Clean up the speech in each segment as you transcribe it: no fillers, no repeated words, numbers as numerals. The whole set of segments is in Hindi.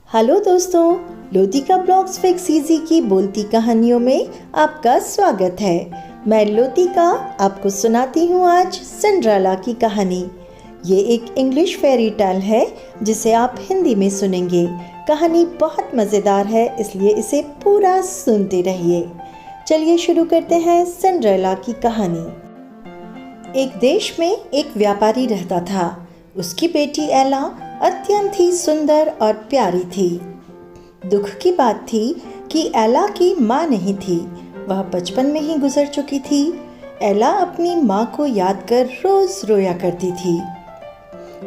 हेलो दोस्तों, लोतिका ब्लॉग्स फिक्स इजी की बोलती कहानियों में आपका स्वागत है। मैं लोतिका आपको सुनाती हूँ आज सिंड्रेला की कहानी। ये एक इंग्लिश फेरी टेल है जिसे आप हिंदी में सुनेंगे। कहानी बहुत मज़ेदार है, इसलिए इसे पूरा सुनते रहिए। चलिए शुरू करते हैं सिंड्रेला की कहानी। एक देश में एक व्यापारी रहता था। उसकी बेटी एला अत्यंत ही सुंदर और प्यारी थी। दुख की बात थी कि एला की माँ नहीं थी, वह बचपन में ही गुजर चुकी थी। एला अपनी माँ को याद कर रोज रोया करती थी।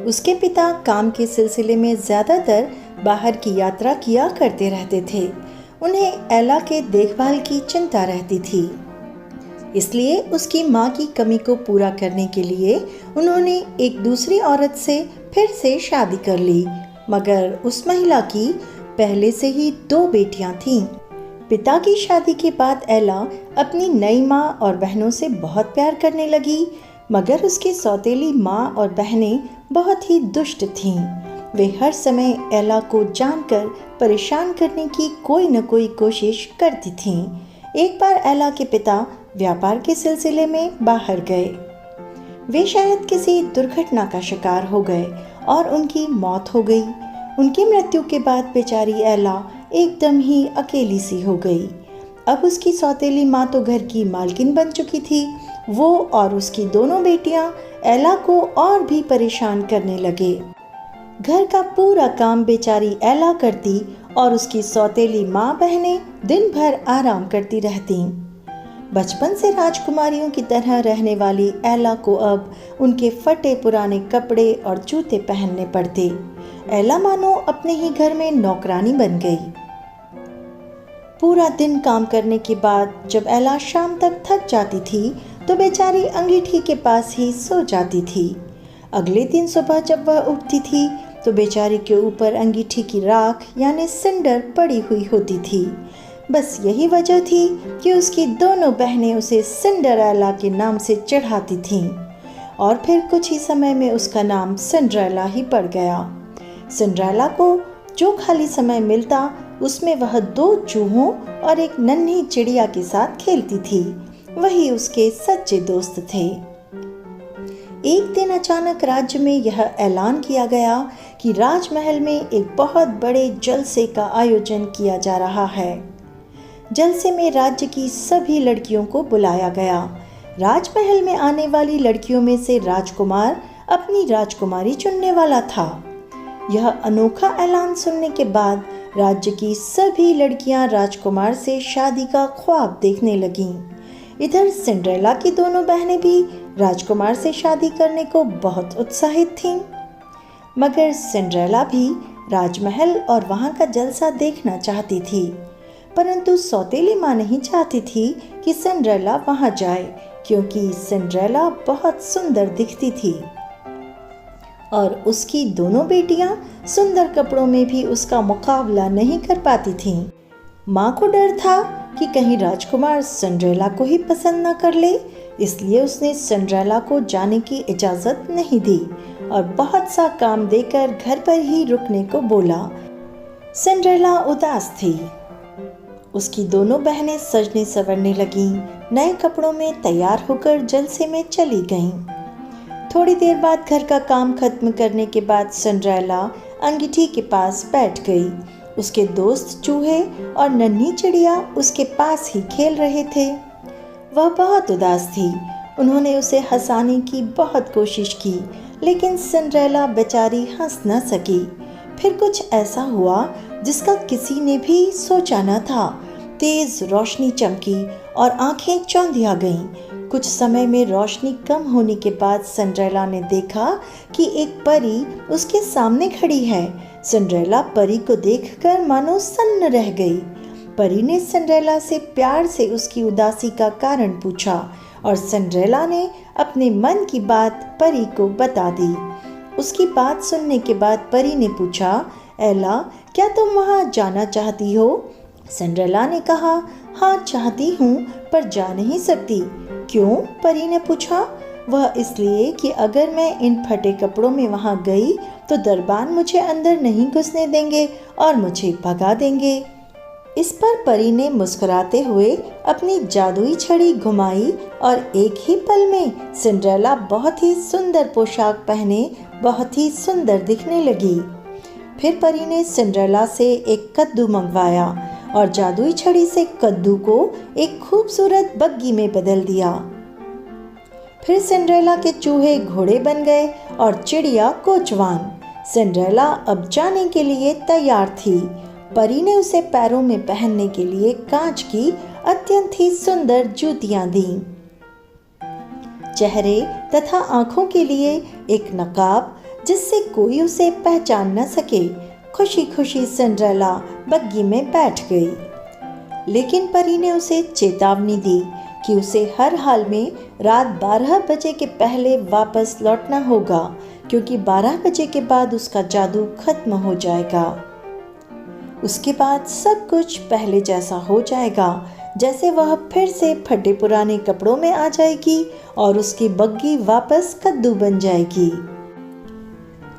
उसके पिता काम के सिलसिले में ज़्यादातर बाहर की यात्रा किया करते रहते थे। उन्हें एला के देखभाल की चिंता रहती थी, इसलिए उसकी माँ की कमी को पूरा करने के लिए उन्होंने एक दूसरी औरत से फिर से शादी कर ली। मगर उस महिला की पहले से ही 2 बेटियां थीं। पिता की शादी के बाद एला अपनी नई माँ और बहनों से बहुत प्यार करने लगी, मगर उसकी सौतेली माँ और बहनें बहुत ही दुष्ट थीं। वे हर समय एला को जानकर परेशान करने की कोई न कोई कोशिश करती थीं। एक बार एला के पिता व्यापार के सिलसिले में बाहर गए। वे शायद किसी दुर्घटना का शिकार हो गए और उनकी मौत हो गई। उनकी मृत्यु के बाद बेचारी एला एकदम ही अकेली सी हो गई। अब उसकी सौतेली माँ तो घर की मालकिन बन चुकी थी। वो और उसकी दोनों बेटियां एला को और भी परेशान करने लगे। घर का पूरा काम बेचारी एला करती और उसकी सौतेली माँ बहनें दिन भर आराम करती रहती। बचपन से राजकुमारियों की तरह रहने वाली एला को अब उनके फटे पुराने कपड़े और जूते पहनने पड़ते। एला मानो अपने ही घर में नौकरानी बन गई। पूरा दिन काम करने के बाद जब एला शाम तक थक जाती थी तो बेचारी अंगीठी के पास ही सो जाती थी। अगले दिन सुबह जब वह उठती थी तो बेचारी के ऊपर अंगीठी की राख यानी सिंडर पड़ी हुई होती थी। बस यही वजह थी कि उसकी दोनों बहनें उसे सिंड्रेला के नाम से चिढ़ाती थीं और फिर कुछ ही समय में उसका नाम सिंड्रेला ही पड़ गया। सिंड्रेला को जो खाली समय मिलता उसमें वह 2 चूहों और एक नन्ही चिड़िया के साथ खेलती थी। वही उसके सच्चे दोस्त थे। एक दिन अचानक राज्य में यह ऐलान किया गया कि राजमहल में एक बहुत बड़े जलसे का आयोजन किया जा रहा है। जलसे में राज्य की सभी लड़कियों को बुलाया गया। राजमहल में आने वाली लड़कियों में से राजकुमार अपनी राजकुमारी चुनने वाला था। यह अनोखा ऐलान सुनने के बाद राज्य की सभी लड़कियां राजकुमार से शादी का ख्वाब देखने लगीं। इधर सिंड्रेला की दोनों बहनें भी राजकुमार से शादी करने को बहुत उत्साहित थीं। मगर सिंड्रेला भी राजमहल और वहां का जलसा देखना चाहती थी, परंतु सौतेली माँ नहीं चाहती थी कि सिंड्रेला वहां जाए, क्योंकि सिंड्रेला बहुत सुंदर दिखती थी और उसकी दोनों बेटियां सुंदर कपड़ों में भी उसका मुकाबला नहीं कर पाती थीं। माँ को डर था कि कहीं राजकुमार सिंड्रेला को ही पसंद न कर ले, इसलिए उसने सिंड्रेला को जाने की इजाज़त नहीं दी और बहुत सा काम देकर घर पर ही रुकने को बोला। सिंड्रेला उदास थी। उसकी दोनों बहनें सजने संवरने लगीं, नए कपड़ों में तैयार होकर जलसे में चली गईं। थोड़ी देर बाद घर का काम खत्म करने के बाद सिंड्रेला अंगीठी के पास बैठ गई। उसके दोस्त चूहे और नन्ही चिड़िया उसके पास ही खेल रहे थे। वह बहुत उदास थी। उन्होंने उसे हंसाने की बहुत कोशिश की, लेकिन सिंड्रेला बेचारी हंस न सकी। फिर कुछ ऐसा हुआ जिसका किसी ने भी सोचा न था। तेज रोशनी चमकी और आंखें चौंधिया गईं। कुछ समय में रोशनी कम होने के बाद सिंड्रेला ने देखा कि एक परी उसके सामने खड़ी है। सिंड्रेला परी को देखकर मानो सन्न रह गई। परी ने सिंड्रेला से प्यार से उसकी उदासी का कारण पूछा और सिंड्रेला ने अपने मन की बात परी को बता दी। उसकी बात सुनने के बाद परी ने पूछा, एला, क्या तुम वहाँ जाना चाहती हो? सिंड्रेला ने कहा, हाँ चाहती हूँ, पर जा नहीं सकती। क्यों? परी ने पूछा। वह इसलिए कि अगर मैं इन फटे कपड़ों में वहाँ गई तो दरबान मुझे अंदर नहीं घुसने देंगे और मुझे भगा देंगे। इस पर परी ने मुस्कुराते हुए अपनी जादुई छड़ी घुमाई और एक ही पल में सिंड्रेला बहुत ही सुंदर पोशाक पहने बहुत ही सुंदर दिखने लगी। फिर परी ने सिंड्रेला से एक कद्दू मंगवाया और जादुई छड़ी से कद्दू को एक खूबसूरत बग्गी में बदल दिया। फिर सिंड्रेला के चूहे घोड़े बन गए और चिड़िया कोचवान। सिंड्रेला अब जाने के लिए तैयार थी। परी ने उसे पैरों में पहनने के लिए कांच की अत्यंत ही सुंदर जूतियां दीं। चेहरे तथा आंखों के लिए एक नकाब जिससे कोई उसे पहचान न सके। खुशी खुशी सिंड्रेला बग्गी में बैठ गई। लेकिन परी ने उसे चेतावनी दी कि उसे हर हाल में रात 12 बजे के पहले वापस लौटना होगा, क्योंकि 12 बजे के बाद उसका जादू खत्म हो जाएगा। उसके बाद सब कुछ पहले जैसा हो जाएगा, जैसे वह फिर से फटे पुराने कपड़ों में आ जाएगी और उसकी बग्गी वापस कद्दू बन जाएगी।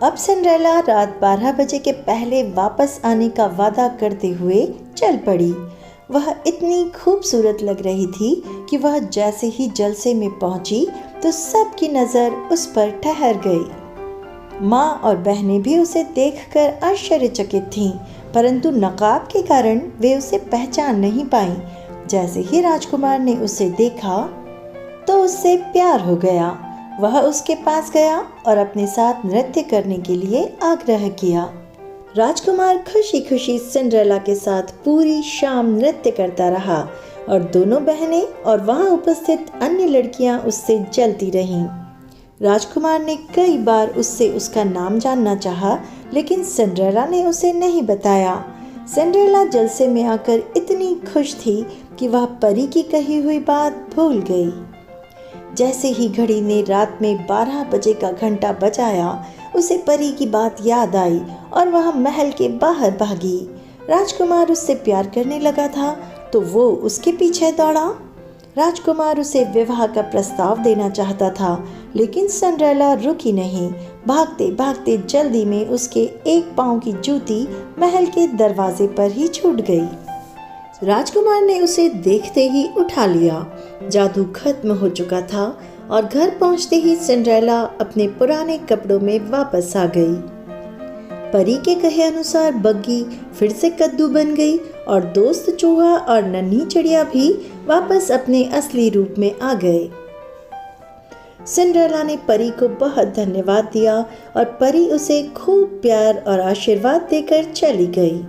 अब सिंड्रेला रात 12 बजे के पहले वापस आने का वादा करते हुए चल पड़ी। वह इतनी खूबसूरत लग रही थी कि वह जैसे ही जलसे में पहुंची तो सबकी नज़र उस पर ठहर गई। माँ और बहनें भी उसे देखकर आश्चर्यचकित थीं, परंतु नकाब के कारण वे उसे पहचान नहीं पाईं। जैसे ही राजकुमार ने उसे देखा तो उससे प्यार हो गया। वह उसके पास गया और अपने साथ नृत्य करने के लिए आग्रह किया। राजकुमार खुशी खुशी सिंड्रेला के साथ पूरी शाम नृत्य करता रहा और दोनों बहनें और वहां उपस्थित अन्य लड़कियां उससे जलती रहीं। राजकुमार ने कई बार उससे उसका नाम जानना चाहा, लेकिन सिंड्रेला ने उसे नहीं बताया। सिंड्रेला जलसे में आकर इतनी खुश थी कि वह परी की कही हुई बात भूल गई। जैसे ही घड़ी ने रात में 12 बजे का घंटा बजाया, उसे परी की बात याद आई और वह महल के बाहर भागी। राजकुमार उससे प्यार करने लगा था तो वो उसके पीछे दौड़ा। राजकुमार उसे विवाह का प्रस्ताव देना चाहता था, लेकिन सिंड्रेला रुकी नहीं। भागते भागते जल्दी में उसके एक पांव की जूती महल के दरवाजे पर ही छूट गई। राजकुमार ने उसे देखते ही उठा लिया। जादू खत्म हो चुका था और घर पहुंचते ही सिंड्रेला अपने पुराने कपड़ों में वापस आ गई। परी के कहे अनुसार बग्गी फिर से कद्दू बन गई और दोस्त चूहा और नन्ही चिड़िया भी वापस अपने असली रूप में आ गए। सिंड्रेला ने परी को बहुत धन्यवाद दिया और परी उसे खूब प्यार और आशीर्वाद देकर चली गई।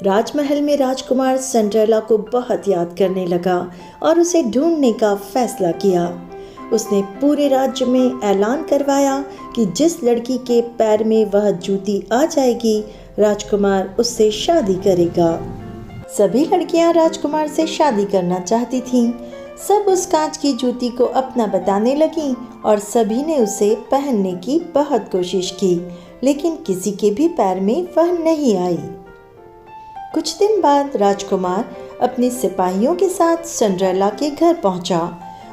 राजमहल में राजकुमार सिंड्रेला को बहुत याद करने लगा और उसे ढूंढने का फैसला किया। उसने पूरे राज्य में ऐलान करवाया कि जिस लड़की के पैर में वह जूती आ जाएगी, राजकुमार उससे शादी करेगा। सभी लड़कियां राजकुमार से शादी करना चाहती थीं। सब उस कांच की जूती को अपना बताने लगीं और सभी ने उसे पहनने की बहुत कोशिश की, लेकिन किसी के भी पैर में वह नहीं आई। कुछ दिन बाद राजकुमार अपने सिपाहियों के साथ सिंड्रेला के घर पहुंचा।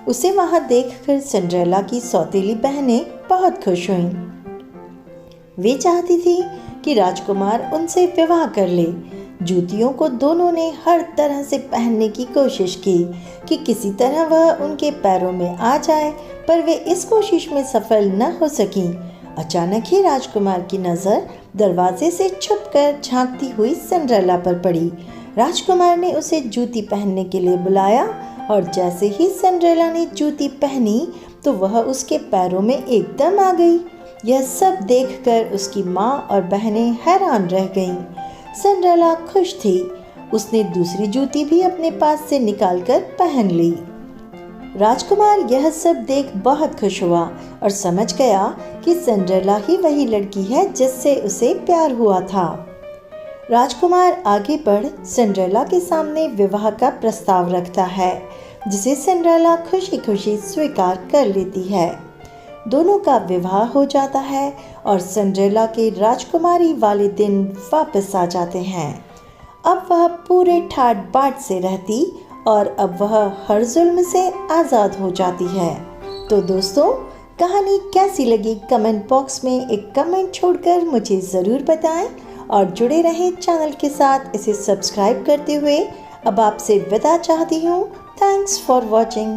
उसे वहां देखकर सिंड्रेला की सौतेली बहनें बहुत खुश हुईं। वे चाहती थी कि राजकुमार उनसे विवाह कर ले। जूतियों को दोनों ने हर तरह से पहनने की कोशिश की कि किसी तरह वह उनके पैरों में आ जाए, पर वे इस कोशिश में सफल न हो सकीं। अचानक ही राजकुमार की नज़र दरवाजे से छुपकर झांकती हुई सिंड्रेला पर पड़ी। राजकुमार ने उसे जूती पहनने के लिए बुलाया और जैसे ही सिंड्रेला ने जूती पहनी तो वह उसके पैरों में एकदम आ गई। यह सब देखकर उसकी माँ और बहनें हैरान रह गईं। सिंड्रेला खुश थी। उसने दूसरी जूती भी अपने पास से निकालकर पहन ली। राजकुमार यह सब देख बहुत खुश हुआ और समझ गया कि सिंड्रेला ही वही लड़की है जिससे उसे प्यार हुआ था। राजकुमार आगे बढ़ सिंड्रेला के सामने विवाह का प्रस्ताव रखता है, जिसे सिंड्रेला खुशी खुशी स्वीकार कर लेती है। दोनों का विवाह हो जाता है और सिंड्रेला के राजकुमारी वाले दिन वापस आ जाते हैं। अब वह पूरे ठाट बाट से रहती और अब वह हर जुल्म से आज़ाद हो जाती है। तो दोस्तों, कहानी कैसी लगी कमेंट बॉक्स में एक कमेंट छोड़कर मुझे ज़रूर बताएं और जुड़े रहें चैनल के साथ। इसे सब्सक्राइब करते हुए अब आपसे विदा चाहती हूँ। Thanks for watching.